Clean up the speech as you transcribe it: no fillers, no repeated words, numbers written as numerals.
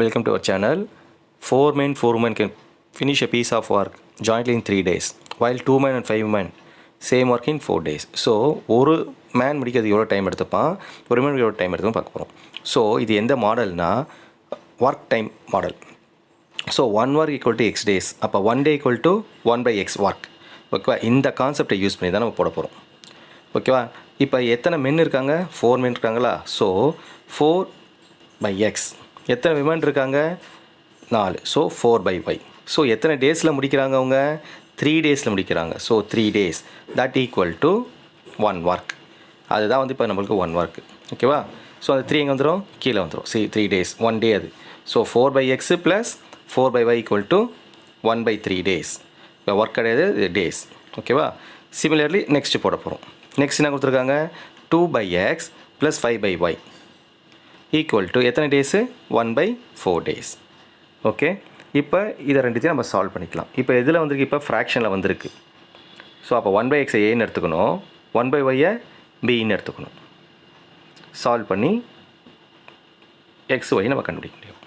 Welcome to our channel. 4 men, 4 women can finish a piece of work jointly in 3 days, while 2 men and 5 women same work in 4 days. So, ஒரு man முடிக்கிறது எவ்வளோ time எடுத்துப்பான், ஒரு women எவ்வளோ time எடுத்துப்பான் பார்க்க போகிறோம். So இது எந்த மாடல்னா work time model. So 1 work equal to X days, அப்போ 1 டே ஈக்குவல் டு 1/x ஒர்க். ஓகேவா, இந்த கான்செப்டை யூஸ் பண்ணி தான் நம்ம போட போகிறோம். ஓகேவா, இப்போ எத்தனை மென் இருக்காங்க, 4 மென் இருக்காங்களா. So 4/x. எத்தனை விமன் இருக்காங்க, 4. So 4/y. ஸோ எத்தனை டேஸில் முடிக்கிறாங்க அவங்க, 3 டேஸில் முடிக்கிறாங்க. So 3 days that equal to 1 work. அதுதான் வந்து இப்போ நம்மளுக்கு 1 ஒர்க். ஓகேவா, ஸோ அந்த 3 எங்கே வந்துடும், கீழே வந்துடும். 3 days 1 day அது. So 4/x plus 4/y equal to 1/3 days. இப்போ ஒர்க் கிடையாது, இது டேஸ். ஓகேவா, சிமிலர்லி நெக்ஸ்ட் போட போகிறோம். நெக்ஸ்ட் என்ன கொடுத்துருக்காங்க, 2/x plus 5/y equal to எத்தனை டேஸு, 1/4 days. ஓகே, இப்போ இதை ரெண்டுத்தையும் நம்ம சால்வ் பண்ணிக்கலாம். இப்போ எதில் வந்திருக்கு, இப்போ ஃப்ராக்ஷனில் வந்திருக்கு. ஸோ அப்போ 1/x ஏன்னு எடுத்துக்கணும், 1/y பின்னு எடுத்துக்கணும். சால்வ் பண்ணி XY நம்ம கண்டுபிடிக்க முடியும்.